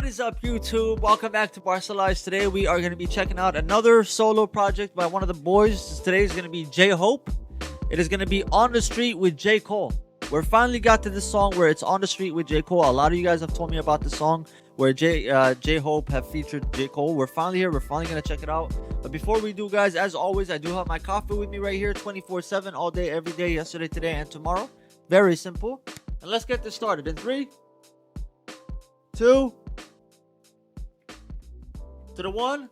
What is up, YouTube? Welcome back to BarcaLyze. Today we are going to be checking out another solo project by one of the boys. Today is going to be J-Hope. It is going to be On the Street with J. Cole. We're finally got to this song where it's On the Street with J. Cole. A lot of you guys have told me about this song where J-Hope have featured J. Cole. We're finally here. We're finally going to check it out. But before we do, guys, as always, I do have my coffee with me right here 24/7, all day, every day, yesterday, today, and tomorrow. Very simple. And let's get this started in 3, 2, to the 1.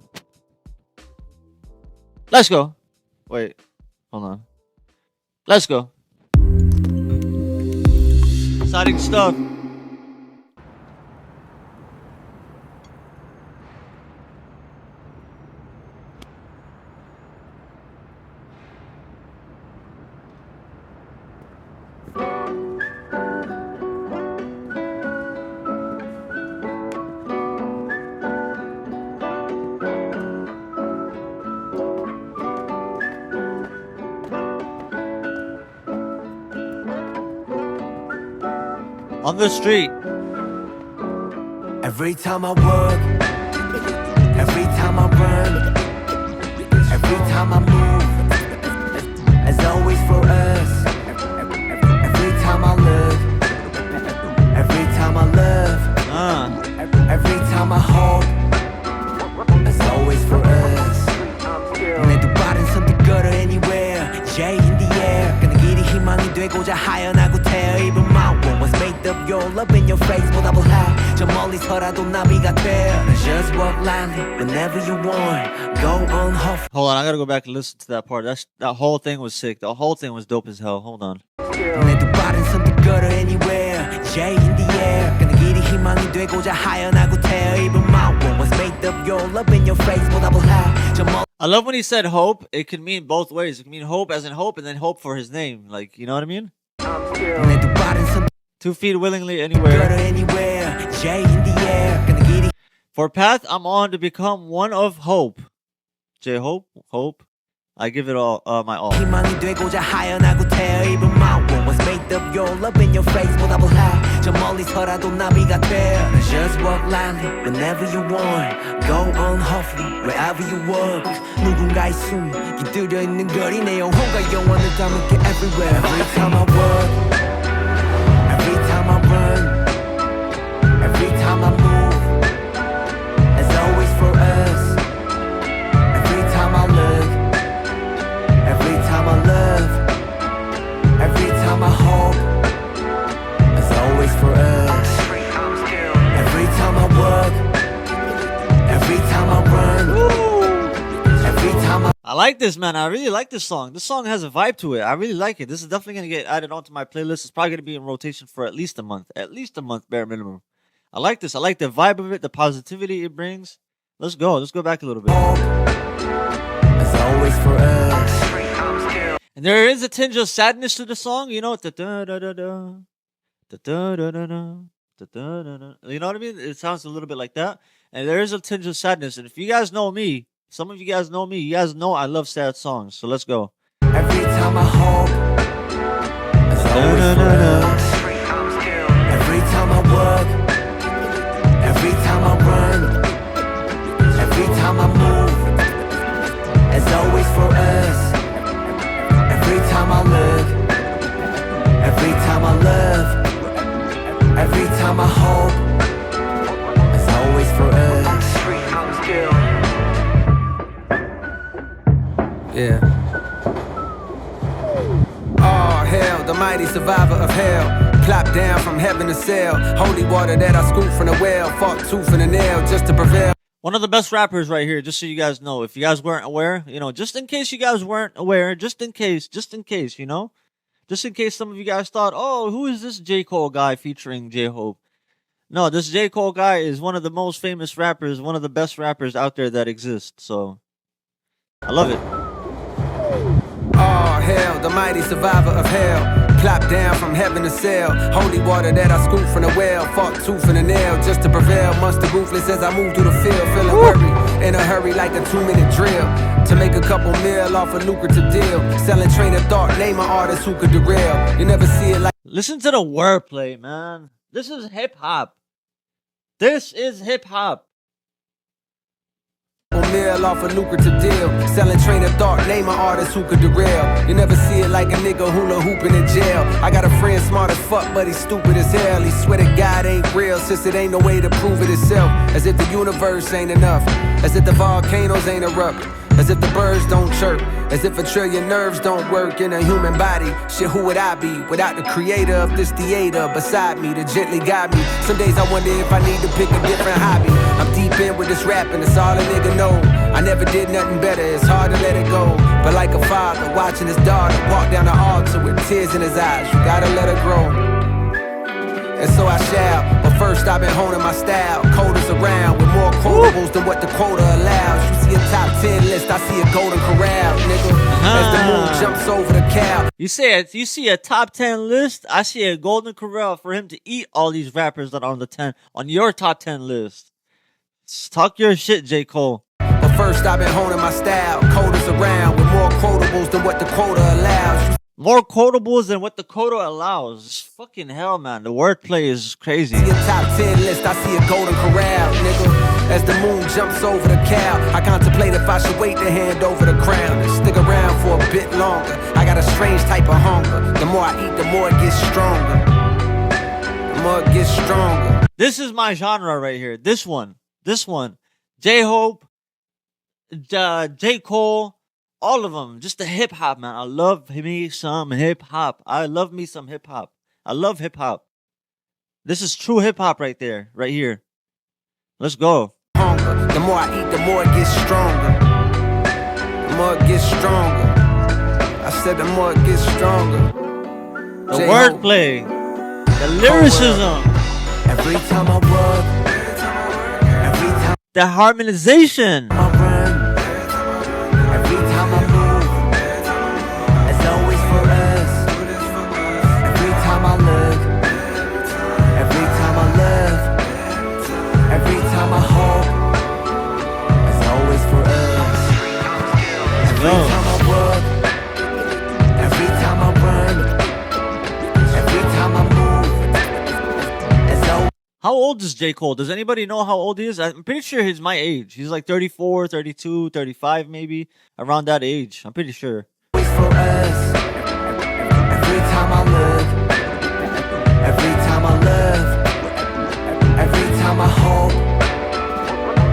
Let's go. Wait, hold on. Let's go. Exciting stuff. On the street. Every time I work, every time I run, every time I move, as always for us. Every time I look, every time I love, every time I hope, as always for us. 내두 발은 선택걸어 anywhere, J in the air. 그는 길이 희망이 되고자 하연하고 태어 입은 my world was made of your love in your face 보다 볼하 저 멀리서라도 나비가 돼. Just walk lightly whenever you want. Go on off. Hold on, I gotta go back and listen to that part. That whole thing was sick. The whole thing was dope as hell. Hold on. 내두 발은 선택걸어 anywhere, J in the air. 그는 길이 희망이 되고자 하연하고 태어 입은 my world was made of your love in your face 보다 볼하 저 I love when he said hope. It can mean both ways. It can mean hope as in hope, and then hope for his name. Like, you know what I mean? 2 feet willingly anywhere. J in the air. For path I'm on to become one of hope. J-Hope, hope. I give it all, my all. 희망이 되고자 하연하고 태어 입은 my world was made of your love in your face 보다 볼하 저 멀리서라도 나비가 돼. Just walk lightly whenever you want. Go on hopefully wherever you walk. 누군가의 숨 깃들여 있는 거리 내 영혼과 영원을 담을게 everywhere. Every time I walk, every time I run, every time I move, as always for us. Every time I look, every time I love, every time I hope, as always for us. Every time I walk, every time I run, every time I like this, man. I really like this song. This song has a vibe to it. I really like it. This is definitely going to get added onto my playlist. It's probably going to be in rotation for at least a month. At least a month, bare minimum. I like this. I like the vibe of it, the positivity it brings. Let's go. Let's go back a little bit. as always for us. And there is a tinge of sadness to the song. You know, da-da-da-da-da, da-da-da-da-da, da-da-da-da. You know what I mean? It sounds a little bit like that. And there is a tinge of sadness. And if you guys know me, some of you guys know me, you guys know I love sad songs. So let's go. Every time I hope, as always for us. Every time I walk, every time I run, every time I move, as always for us. Every time I look, every time I love, every time I hope, as always for us. Yeah. Oh, hell, the mighty survivor of hell. Plop down from heaven to sail. Holy water that I scoop from the well. Fought tooth and a nail just to prevail. One of the best rappers right here, just so you guys know. If you guys weren't aware, you know, just in case you guys weren't aware, just in case, you know? Just in case some of you guys thought, oh, who is this J. Cole guy featuring J-Hope? No, this J. Cole guy is one of the most famous rappers, one of the best rappers out there that exist. So, I love it. Oh, hell, the mighty survivor of hell. Plop down from heaven to sail. Holy water that I scoop from the well. Fought tooth and a nail just to prevail. Muster ruthless as I move through the field. Feeling worried, in a hurry like a 2-minute drill. To make a couple mil off a lucrative deal. Selling train of thought, name an artist who could derail. You never see it like. Listen to the wordplay, man. This is hip-hop. This is hip hop. Meal off a lucrative deal. Selling train of thought, name an artist who could derail. You never see it like a nigga hula hooping in jail. I got a friend smart as fuck, but he's stupid as hell. He swear to God ain't real, since it ain't no way to prove it itself. As if the universe ain't enough. As if the volcanoes ain't erupt. As if the birds don't chirp. As if a trillion nerves don't work in a human body. Shit, who would I be without the creator of this theater beside me to gently guide me? Some days I wonder if I need to pick a different hobby. I'm deep in with this rapping, it's all a nigga know. I never did nothing better, it's hard to let it go. But like a father watching his daughter walk down the altar with tears in his eyes, you gotta let her grow. And so I shall, but first I've been honing my style. Coders around with more quotables than what the quota allows. You see a top 10 list, I see a golden corral, nigga. As the moon jumps over the cow. You see a top 10 list, I see a golden corral for him to eat all these rappers that are on your top 10 list. Talk your shit, J. Cole. But first I've been honing my style. Coders around with more quotables than what the quota allows. More quotables than what the quota allows. Fucking hell, man. The wordplay is crazy. See a top 10 list, I see a golden corral, nigga. As the moon jumps over the cow, I contemplate if I should wait to hand over the crown and stick around for a bit longer. I got a strange type of hunger. The more I eat, the more it gets stronger. The more it gets stronger. This is my genre right here. This one. J-Hope, J. Cole, all of them. Just the hip hop, man. I love me some hip hop. I love hip hop. This is true hip hop right there, right here. Let's go. Hunger. The more I eat, the more it gets stronger. The more it gets stronger. I said the more it gets stronger. The wordplay, the lyricism, Every time I work, every time the harmonization. I run, every time I move, it's always for us. Every time I look, every time I love, every time I hope, it's always for us. Every time I work, every time I run, every time I move, it's always. How old is J. Cole? Does anybody know how old he is? I'm pretty sure he's my age. He's like 34, 32, 35 maybe. Around that age. I'm pretty sure. For us, every time I look, every time I love, every time I hope,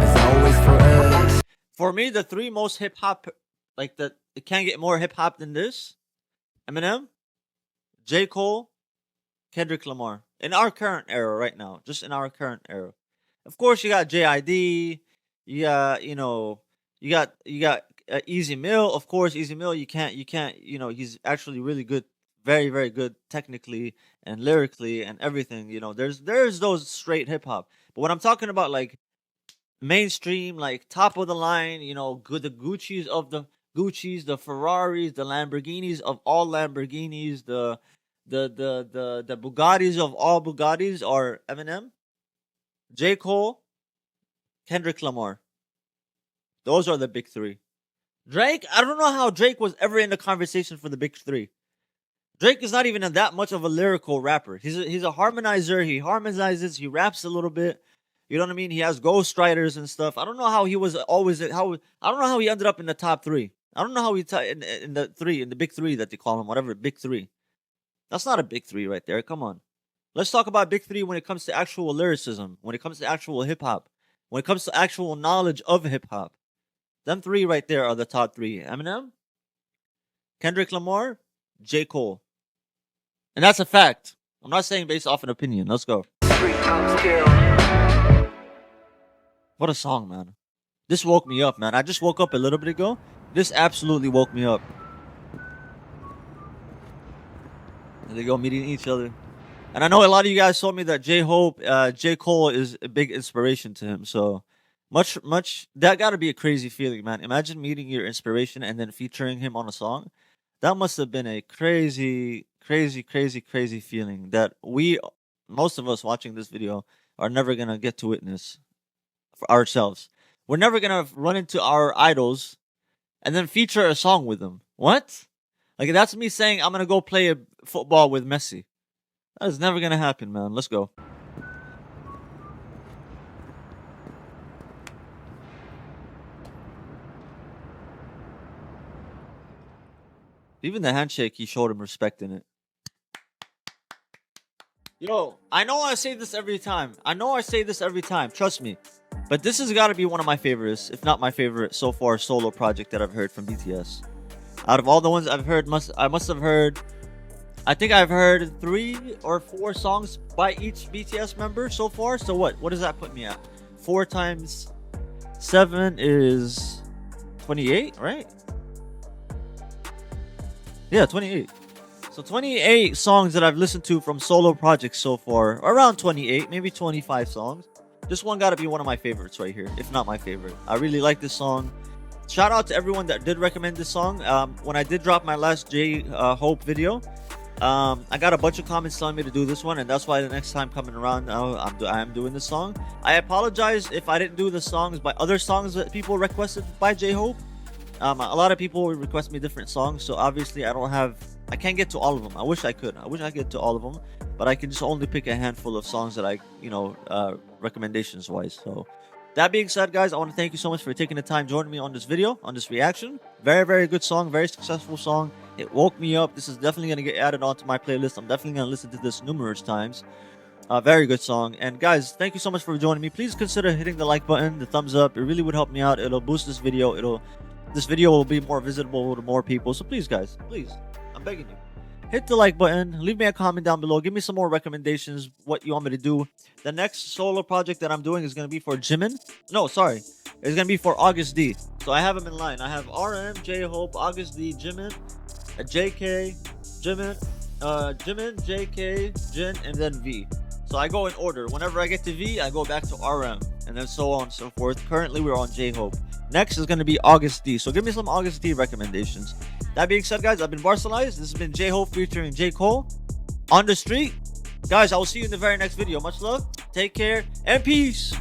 it's always for us. For me, the three most hip hop, like it can't get more hip hop than this. Eminem, J. Cole, Kendrick Lamar. In our current era right now. Just in our current era. Of course, you got JID. You got, you got Easy Mill. Of course, Easy Mill, you can't, he's actually really good. Very, very good technically and lyrically and everything. There's those straight hip hop. But when I'm talking about like mainstream, like top of the line, the Gucci's of the Gucci's, the Ferraris, the Lamborghinis of all Lamborghinis, the Bugattis of all Bugattis are Eminem, J. Cole, Kendrick Lamar. Those are the big three. Drake, I don't know how Drake was ever in the conversation for the big three. Drake is not even that much of a lyrical rapper. He's a harmonizer. He harmonizes. He raps a little bit. You know what I mean? He has ghostwriters and stuff. I don't know how he was always I don't know how he ended up in the top three. I don't know how he in the big three that they call him, whatever, big three. That's not a big three right there. Come on. Let's talk about big three when it comes to actual lyricism, when it comes to actual hip hop, when it comes to actual knowledge of hip hop. Them three right there are the top three. Eminem, Kendrick Lamar, J. Cole. And that's a fact. I'm not saying based off an opinion. Let's go. What a song, man. This woke me up, man. I just woke up a little bit ago. This absolutely woke me up. There they go, meeting each other. And I know a lot of you guys told me that J. Cole is a big inspiration to him. So much, that got to be a crazy feeling, man. Imagine meeting your inspiration and then featuring him on a song. That must have been a crazy feeling that most of us watching this video are never going to get to witness for ourselves. We're never going to run into our idols and then feature a song with them. What? Like, that's me saying I'm going to go play a football with Messi. That is never going to happen, man. Let's go. Even the handshake, he showed him respect in it. Yo, I know I say this every time. Trust me. But this has got to be one of my favorites, if not my favorite so far solo project that I've heard from BTS. Out of all the ones I've heard, I think I've heard 3 or 4 songs by each BTS member so far. So what does that put me at? 4 times 7 is 28, right? Yeah, 28. So 28 songs that I've listened to from solo projects so far. Around 28, maybe 25 songs. This one got to be one of my favorites right here, if not my favorite. I really like this song. Shout out to everyone that did recommend this song. When I did drop my last J-Hope video, I got a bunch of comments telling me to do this one, and that's why the next time coming around, I am doing this song. I apologize if I didn't do the songs by other songs that people requested by J-Hope. A lot of people request me different songs, so obviously I can't get to all of them. I wish I could. I wish I could get to all of them, but I can just only pick a handful of songs that I, recommendations wise. So that being said, guys, I want to thank you so much for taking the time joining me on this video, on this reaction. Very, very good song, very successful song. It woke me up. This is definitely going to get added onto my playlist. I'm definitely going to listen to this numerous times. Very good song. And guys, thank you so much for joining me. Please consider hitting the like button, the thumbs up. It really would help me out. It'll boost this video. This video will be more visible to more people. So please, guys, please, I'm begging you. Hit the like button, leave me a comment down below, give me some more recommendations, what you want me to do. The next solo project that I'm doing is going to be for Jimin. No, sorry. It's going to be for August D. So I have them in line. I have RM, J-Hope, August D, Jimin, JK, Jimin, JK, Jin, and then V. So I go in order. Whenever I get to V, I go back to RM, and then so on and so forth. Currently, we're on J-Hope. Next is going to be August D. So give me some August D recommendations. That being said, guys, I've been BarcaLyze. This has been J-Hope featuring J. Cole on the street. Guys, I will see you in the very next video. Much love, take care, and peace.